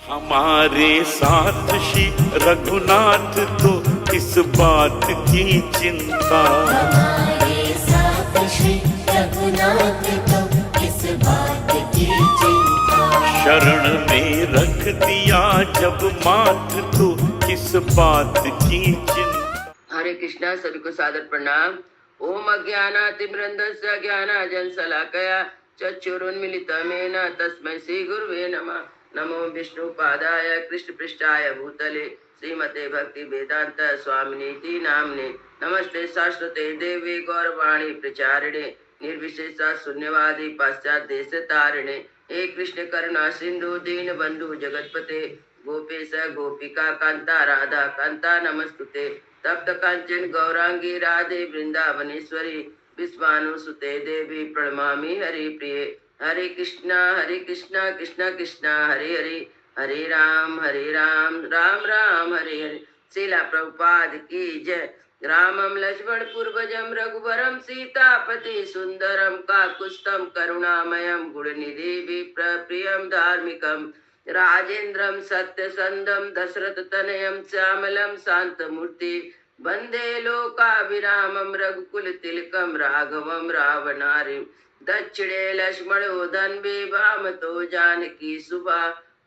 हमारे साथ श्री रघुनाथ तो किस बात की चिंता। हमारे साथ श्री रघुनाथ तो किस बात की चिंता। शरण में रख दिया जब माथ तो किस बात की चिंता। हरे कृष्णा। सभी को सादर प्रणाम। ओम अज्ञानातिमृन्दस्य ज्ञानाञ्जनशलाकया चक्षुरुन्मीलितमेन तस्मै श्री गुरुवे नमः। नमो विष्णुपादाय कृष्णपृष्ठाय भूतले श्रीमते भक्ति वेदांत स्वामिनीति नाम्ने। नमस्ते सरस्वते देवी गौरवाणी प्रचारिणे निर्विशेष शून्यवादी पाश्चात देश तारिणे। हे कृष्ण करुणा सिंधु दीन बंधु जगतपते गोपेश गोपिका कांता राधा कांता नमस्तुते। तप्त कांचन गौरांगी राधे वृंदावनेश्वरी विश्वानुसुते देवी प्रणमामि हरि प्रिये। हरे कृष्णा कृष्णा कृष्णा हरे हरे हरे राम राम राम हरे हरे। श्रीला प्रभुपाद की जय। रामं लक्ष्मण पूर्वजं रघुवरं सीतापति सुंदरम काकुत्स्थं करुणामयं गुणनिधि विप्रियं धार्मिकं राजेन्द्रं सत्यसंधं दशरथतनयं श्यामलं शान्तमूर्ति वन्दे लोकाभिरामं रघुकुलतिलकं राघवं रावणारिं। दक्षिणे लक्ष्मणो धन्वे वामतो जानकी सुभा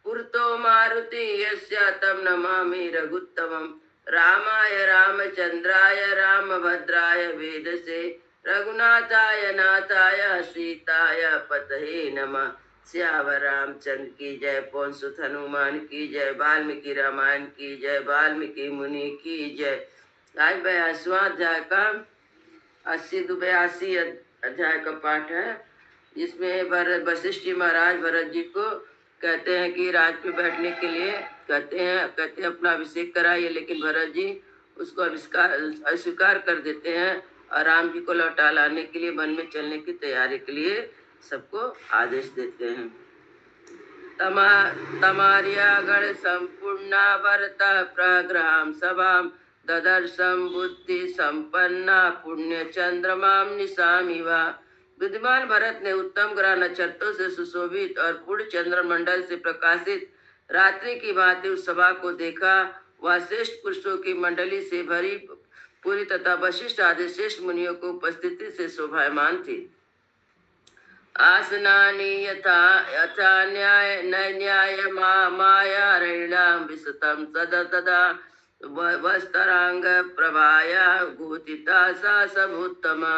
पुरतो मारुति यस्य तं नमामि रघुत्तमं। रामाय रामचंद्राय रामभद्राय वेदसे रघुनाथाय नाथाय सीताय पतये नमः। श्यावर रामचंद्र की जय। पवन सुत हनुमान की जय। वाल्मीकि रामायण की जय। वाल्मीकि मुनि की जय। आज 82वां अध्याय का 80 अध्याय का पाठ है। इसमें वशिष्ठ जी महाराज भरत जी को कहते हैं कि राज पे बैठने के लिए कहते हैं अपना अभिषेक कराइए, लेकिन भरत जी उसको अस्वीकार कर देते हैं और राम जी को लौटा लाने के लिए वन में चलने की तैयारी के लिए सबको आदेश देते हैं। तमार्यागण संपूर्णा वर्ता प्रग्रहाम सभाम ददर्शम बुद्धि संपन्ना पुण्य चंद्रमाम निशामिवा। विद्वान भरत ने उत्तम ग्रह नक्षत्रों से सुशोभित और पूर्ण चंद्र मंडल से प्रकाशित रात्रि की भांति उस सभा को देखा। वह श्रेष्ठ पुरुषों की मंडली से भरी पूरी तथा वशिष्ठ आदि श्रेष्ठ मुनियों को उपस्थिति से शोभायमान थी। आसनानि यथा न्याय न्याय माया रैणाम विसतम तदा तदा वस्तरांग प्रभाया गोतिता सा सबुत्तमा।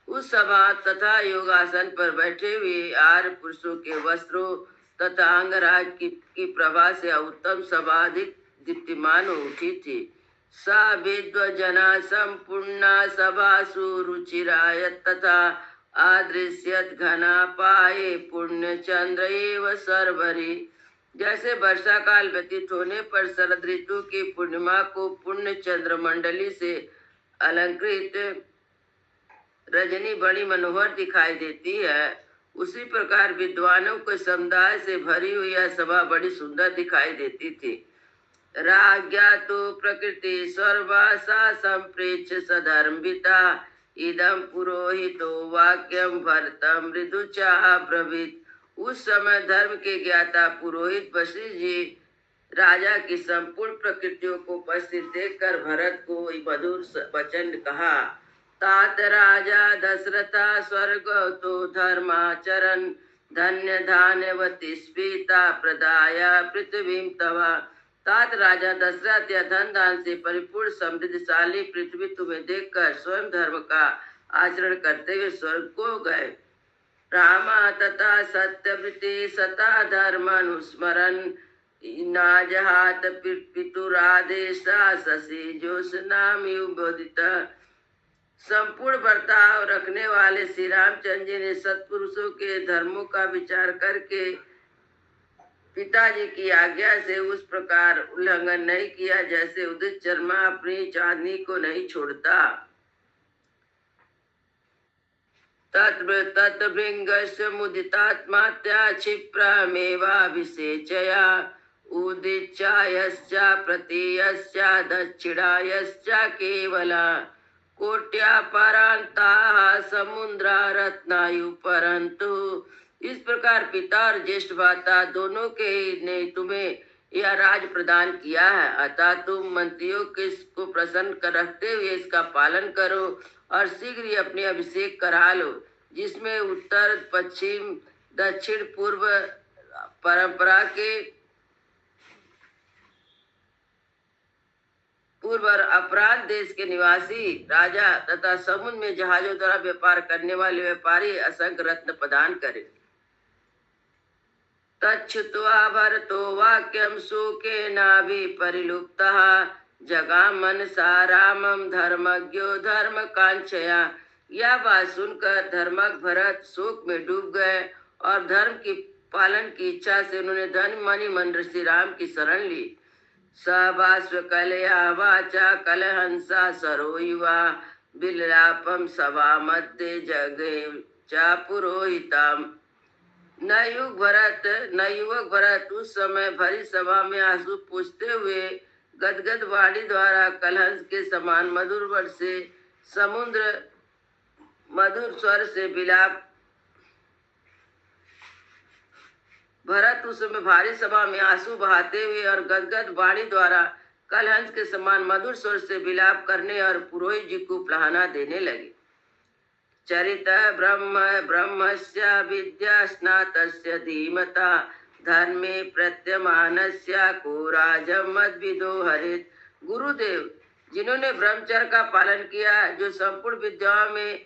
उस सभा तथा योगासन पर बैठे हुए आर्य पुरुषों के वस्त्रों तथा अंगराग की प्रभा से उत्तम सभा अधिक दीप्तिमान हो उठी थी। सा विद्वजना संपूर्णा सभासु रुचिराय तथा आदृश्यत घना पाए पुण्य चंद्र एव सर्वरी। जैसे वर्षा काल व्यतीत होने पर शरद ऋतु की पूर्णिमा को पुण्य चंद्र मंडली से अलंकृत रजनी बड़ी मनोहर दिखाई देती है, उसी प्रकार विद्वानों के समुदाय से भरी हुई यह सभा बड़ी सुंदर दिखाई देती थी। राज्ञा तो प्रकृति सर्वासा संप्रेक्ष सधर्मिता इदम पुरोहितो वाक्यम भरतम मृदुचा ब्रवीत। उस समय धर्म के ज्ञाता पुरोहित वशिष्ठ जी राजा की संपूर्ण प्रकृतियों को उपस्थित देखकर भरत को मधुर वचन कहा। तात राजा दशरथा स्वर्ग तो धर्माचरण धन्य धान्यवती स्पीता प्रदाया पृथ्वी तवा। तात राजा दशरथ या धन दान से परिपूर्ण समृद्धशाली पृथ्वी तुम्हें देखकर स्वयं धर्म का आचरण करते हुए स्वर्ग को गए। रामा तथा सत्यवृति सता धर्म अनुस्मरण नाजहात पितुरादेशा शशि जोशनाम युबोदित। संपूर्ण बर्ताव रखने वाले श्री रामचंद्र जी ने सत्पुरुषों के धर्मों का विचार करके पिताजी की आज्ञा से उस प्रकार उल्लंघन नहीं किया जैसे उदित चर्मा अपनी चांदनी को नहीं छोड़ता। तत्भृंगस्य मुदितात्मात्या क्षिप्रमेवाभिषेचया उदिच्चायश्च प्रतीयश्च दक्षिणायश्च केवला कोट्या परांता समुद्रा रत्नायु परंतु। इस प्रकार पिता और ज्येष्ठ भ्राता दोनों के ने तुम्हें यह राज प्रदान किया है। अतः तुम मंत्रियों को प्रसन्न कर रखते हुए इसका पालन करो और शीघ्र ही अपने अभिषेक करा लो, जिसमें उत्तर पश्चिम दक्षिण पूर्व परंपरा के पूर्व और अपराध देश के निवासी राजा तथा समुद्र में जहाजों द्वारा व्यापार करने वाले व्यापारी असंख्य रत्न प्रदान करे। तच्छ्रुत्वा भरतो वाक्यं शोकेनाभि परिलुप्तः जगाम मनसा रामं धर्मज्ञो धर्म कांक्षया। यह बात सुनकर धर्मज्ञ भरत शोक में डूब गए और धर्म की पालन की इच्छा से उन्होंने धन मणि मन श्री राम की शरण ली। सभास्व कलया वाचा कलहंसा सरोयुवा बिललापम सभा मध्य जगे चा पुरोहितम। नवयुवक भरत उस समय भरी सभा में आंसू पूछते हुए गदगद वाणी द्वारा कलहंस के समान मधुर वर से समुद्र मधुर स्वर से विलाप भरत उस समय भारी सभा में आंसू बहाते हुए और गदगद वाणी द्वारा कलहंस के समान मधुर स्वर से विलाप करने और पुरोहित जी को प्लाहना देने लगे। चरित ब्रह्मस्य विद्या स्नातस्य धीमता धर्मे प्रत्यमानस्य को राजम मद्विदो हरित। गुरुदेव जिन्होंने ब्रह्मचर्य का पालन किया, जो संपूर्ण विद्याओं में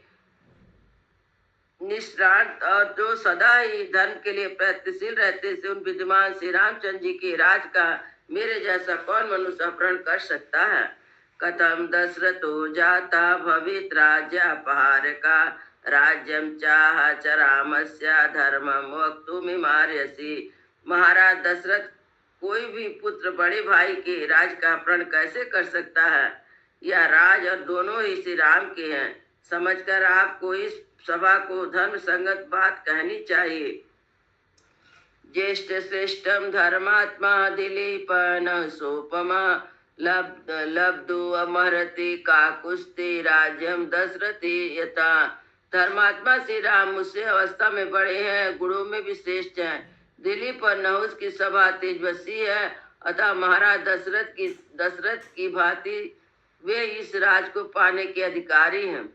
निष्णात और जो सदा ही धर्म के लिए प्रयत्नशील रहते से उन विद्वान श्री रामचंद्र जी के राज का मेरे जैसा कौन मनुष्य अपहरण कर सकता है। कथम दशरथो जाता भवित राज्यापहार का राज्यम चाह च रामस्य धर्मम वक्तुमिमार्यसि। महाराज दशरथ कोई भी पुत्र बड़े भाई के राज का अपहरण कैसे कर सकता है। यह राज और दोनों ही श्री राम के हैं। समझकर आपको इस सभा को धर्म संगत बात कहनी चाहिए। ज्येष्ठ श्रेष्ठम धर्मात्मा दिलीपन सोपमा लब्धो अमरति काकुस्ते राज्यम दशरथी यथा। धर्मात्मा श्री राम मुझसे अवस्था में बड़े हैं, गुणों में भी श्रेष्ठ हैं। दिलीप और नहुस की सभा तेजस्वी है, अतः महाराज दशरथ की भांति वे इस राज को पाने के अधिकारी हैं।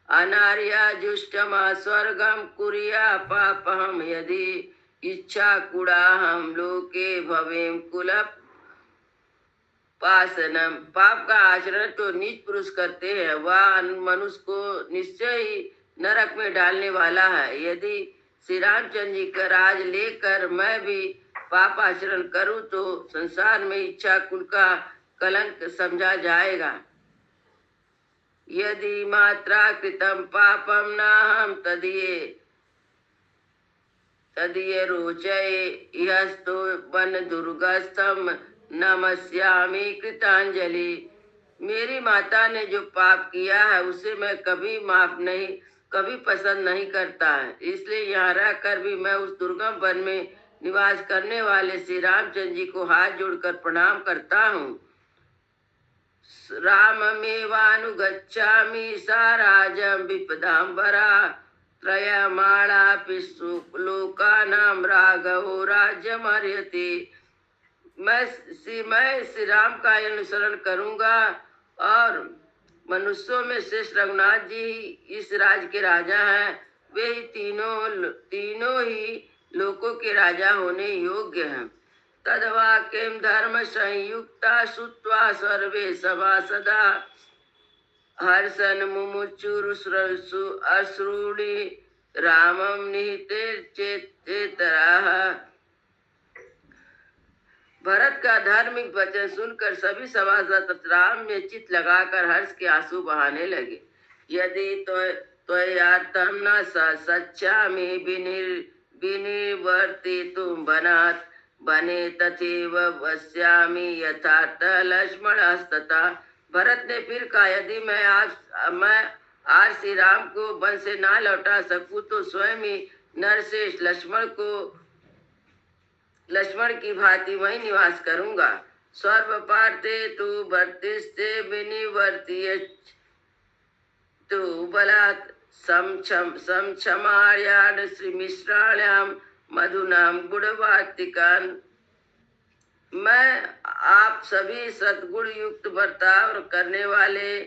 अनार्या जुष्टमा स्वर्गम कुरिया पापहम यदि इच्छा कुड़ाहम लोके भवेम कुलप पासनम। पाप का आचरण तो नीच पुरुष करते हैं, वह मनुष्य को निश्चय ही नरक में डालने वाला है। यदि श्री रामचंद्र जी का राज लेकर मैं भी पाप आचरण करूं तो संसार में इच्छा कुल का कलंक समझा जाएगा। यदि मात्रा कृतम पापम नाहम तदीय रोचये यस्तो वन दुर्गस्थम नमस्यामि कृतांजलि। मेरी माता ने जो पाप किया है उसे मैं कभी पसंद नहीं करता है, इसलिए यहाँ रहकर भी मैं उस दुर्गम वन में निवास करने वाले श्री रामचंद्र जी को हाथ जोड़कर प्रणाम करता हूँ। राममेवानुगच्छामि सा राजं विपदाम्बरा त्रयमाणापि लोकानां राघवो राज्यमर्हति। मैं श्री राम का अनुसरण करूंगा और मनुष्यों में श्रेष्ठ रघुनाथ जी इस राज के राजा हैं। वे ही तीनों ही लोकों के राजा होने योग्य हैं। तद्वाक्यं धर्म संयुक्ता श्रुत्वा सर्वे सभासदा हर्षन् मुमुचुरुश्रु अश्रूणि रामं निहिते चेतराः। भरत का धार्मिक वचन सुनकर सभी सभासद राम में चित्त लगाकर हर्ष के आंसू बहाने लगे। यदि त्वयार्थं न सच्चामि विनिवर्तितुं वनात् बने तथैव वस्यामि यथार्थ लक्ष्मणस्तथा। भरत ने फिर कहा, यदि मैं आज श्री राम को वन से ना लौटा सकूं तो स्वयं ही नरश्रेष्ठ लक्ष्मण की भांति वहीं निवास करूंगा। सर्वपार्थे तु वर्तिस्ते विनिवर्त्य तु बलात् समक्षमार्यान् श्रीमिश्राण्यां मधुनां गुणवार्तिकान् मैं आप सभी सद्गुण युक्त बर्ताव करने वाले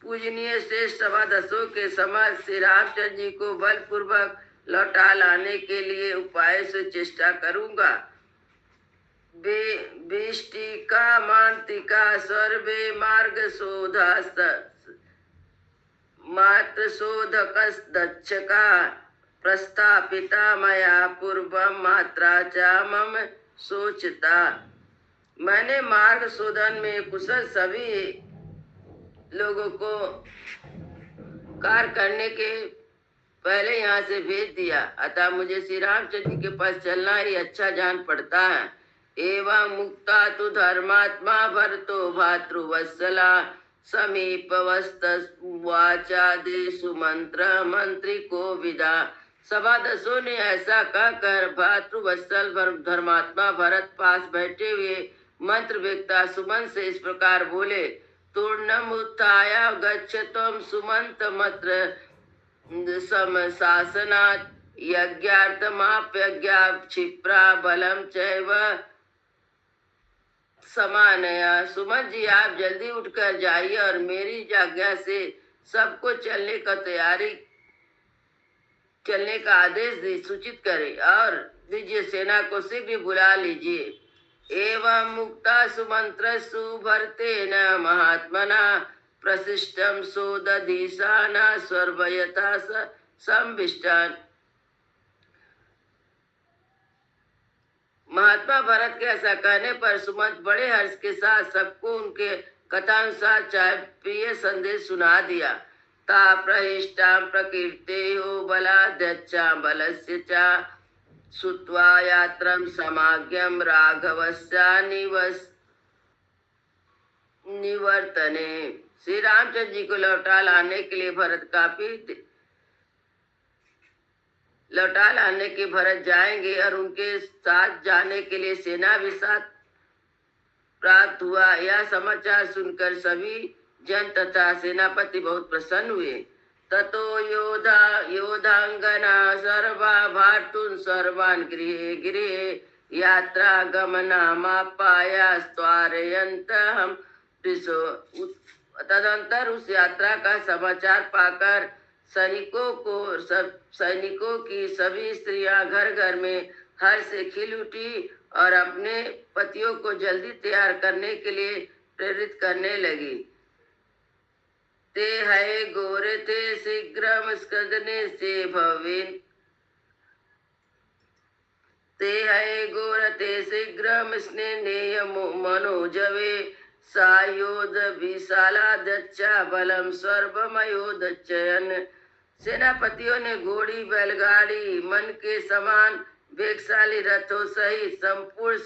पूजनीय श्रेष्ठ सभासदों के समक्ष श्री रामचंद्र जी को बलपूर्वक लौटा लाने के लिए उपाय से चेष्टा करूंगा। बेष्टिका मांतिका सर्वे मार्ग शोधास्त मात्र शोधकस दक्षका प्रस्थापिता मया पूर्वम मात्रा चा मम सोचता। मैंने मार्ग शोधन में कुशल सभी लोगों को कार्य करने के पहले यहाँ से भेज दिया, अतः मुझे श्री रामचंद्र जी के पास चलना ही अच्छा जान पड़ता है। एवं मुक्ता तु धर्मात्मा भरतो भातृवत्सला समीप वाचादेशु मंत्र मंत्री को विदा। सभासदों ने ऐसा कहकर भातृवत्सल धर्मात्मा भरत पास बैठे हुए मंत्र वेत्ता सुमंत से इस प्रकार बोले। तूर्णम उत्थाय गच्छतम सुमंत मत्र समशासनात् यज्ञार्थमाप्यज्ञा क्षिप्रा बलम चैव समानया। सुमंत जी आप जल्दी उठकर जाइए और मेरी आज्ञा से सबको चलने का आदेश सूचित करें और दीजिए, सेना को शीघ्र बुला लीजिए। एवं मुक्ता सुमंत्रसु भरतेन महात्मना प्रशिष्टम सोदधीशाना स्वर्वयथा संविष्टान। महात्मा भरत के ऐसा कहने पर सुमंत बड़े हर्ष के साथ सबको उनके कथानुसार चाय प्रिय संदेश सुना दिया। ता प्रहिष्टां प्रकीर्ते हो बलाध्यक्षा बलस्य चा सुत्वा यात्रम समाज्ञम राघवस्या निवर्तने। श्री रामचंद्र जी को लौटा लाने के भरत जाएंगे और उनके साथ जाने के लिए सेना भी साथ प्राप्त हुआ। यह समाचार सुनकर सभी जन तथा सेनापति बहुत प्रसन्न हुए। ततो योधांगना सर्वा भार्तुन सर्वान् गृहे गृहे यात्रा गमनामापाया स्वारयंत हम ऋषो। तदंतर उस यात्रा का समाचार पाकर सैनिकों की सभी स्त्रियां घर घर में हर्ष से खिल उठी और अपने पतियों को जल्दी तैयार करने के लिए प्रेरित करने लगी। ते है गोरे थे शीघ्रम स्कदने से भवेन ते है गोरते शीघ्रम स्नेह मनोजवे सायोध विशाला दच्चा बलम सर्वमयोदच्चयन। सेनापतियों ने घोड़ी बैलगाड़ी मन के समान वेगशाली रथों सहित संपूर्ण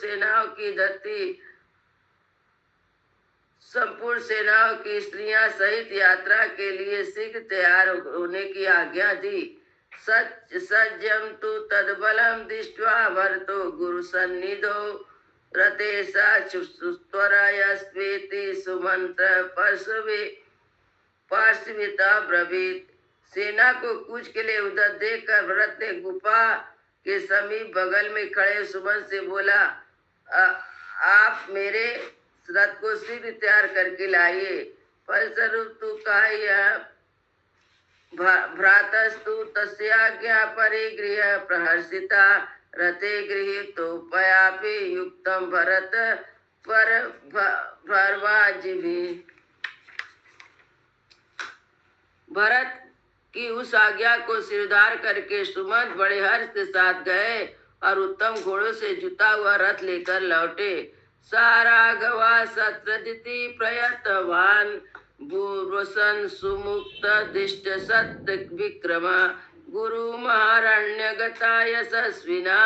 सेनाओं की स्त्रियां सहित यात्रा के लिए शीघ्र तैयार होने की आज्ञा दी। सज्जम तु तदबलम दृष्ट्वा भरतो गुरु सन्निधो रतेशा सुस्वरायस्वेति सुमंत्र पार्श्विता ब्रवीत। सेना को कूच के लिए उधर देखकर भरत ने गुफा के समीप बगल में खड़े सुमंत से बोला, आप मेरे रथ को शीघ्र तैयार करके लाइए। फलस्वरूप तू कहा भ्रातस्तु तस्याज्ञा परिगृह प्रहर्षिता रथे गृह तो पयापि युक्तम भरत पर भरवाजिभि। भरत की उस आज्ञा को सिरदार करके सुमंत बड़े हर्ष के साथ गए और उत्तम घोड़ों से जुता हुआ रथ लेकर लौटे। साराघवा सत्रदिति प्रयतवान भूर्वसन सुमुक्त दिष्ट सत्य विक्रम गुरु महारण्यगता यशस्विना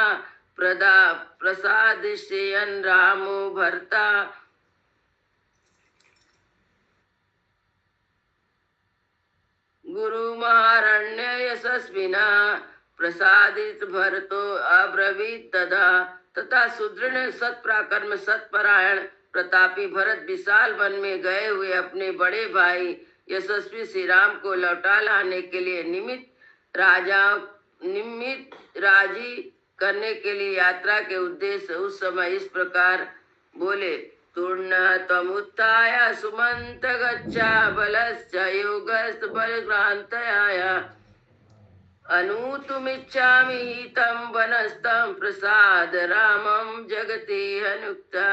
प्रसादिष्यन् रामो भर्ता। गुरु महारण्य यशस्विना प्रसादित भरतो अब्रवीत तथा सुदृढ़ सत्पराक्रम सत्परायण प्रतापी भरत विशाल वन में गए हुए अपने बड़े भाई यशस्वी श्री राम को लौटा लाने के लिए निमित्त राजी करने के लिए यात्रा के उद्देश्य उस समय इस प्रकार बोले। तूर्ण तमुत्थाय सुमंत गच्छा बलश्च योगस्त बलभ्रांतया अनुतुमिच्छामि हितं वनस्तं प्रसाद रामं जगति अनुक्ता।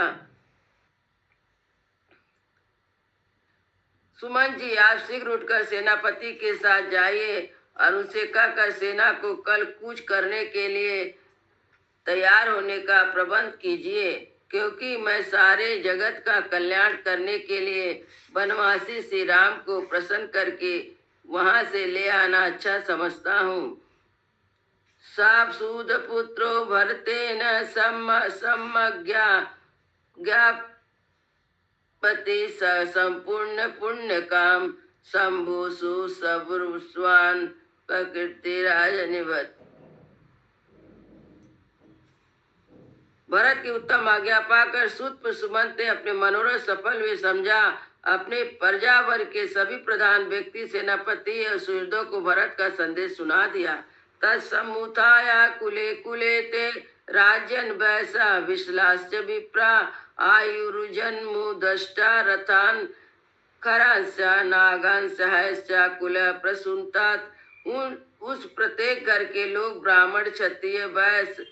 सुमन जी, आप शीघ्र उठकर सेनापति के साथ जाइए और उनसे कहकर सेना को कल कूच करने के लिए तैयार होने का प्रबंध कीजिए, क्योंकि मैं सारे जगत का कल्याण करने के लिए वनवासी श्री राम को प्रसन्न करके वहां से ले आना अच्छा समझता हूँ। साप सूद पुत्रो भरतेन सम्मज्ञा पति संपूर्ण पुण्य काम शंभुसु सबुस्वान प्रकृति राजनिवत। भरत की उत्तम आज्ञा पाकर सूत सुमंत ने अपने मनोरथ सफल हुए समझा। अपने प्रजावर के सभी प्रधान व्यक्ति सेनापति और सुहृदों को भरत का संदेश सुना दिया। तत्समुत्थाय कुले कुले ते राजन वैसा विश्लास्य विप्रा आयुर्जन्मुदष्टा रथान खरांश नागांश हैश्चा कुल प्रसूनतात। उस प्रत्येक घर के लोग ब्राह्मण क्षत्रिय वैश्य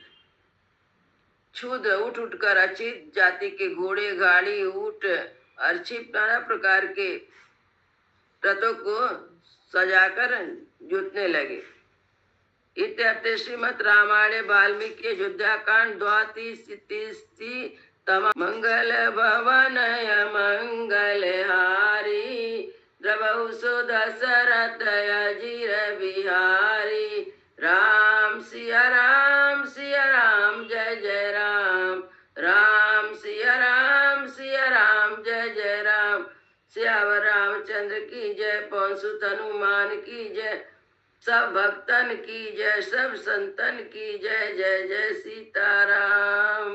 क्षुद्र उठ कर अचित जाति के घोड़े गाड़ी ऊंट अर्चित नाना प्रकार के रथों को सजाकर जुटने लगे। इत्यर्थे श्रीमद् रामायणे वाल्मीकि अयोध्याकांड द्वादशीति तम मंगल भवनय मंगलहारी द्रवहु सो दशरथ अजीर बिहारी। राम सिया राम जय जय राम। राम सिया राम जय जय राम। सियावर रामचंद्र की जय। पवन सुत हनुमान की जय। सब भक्तन की जय। सब संतन की जय। जय जय सीताराम।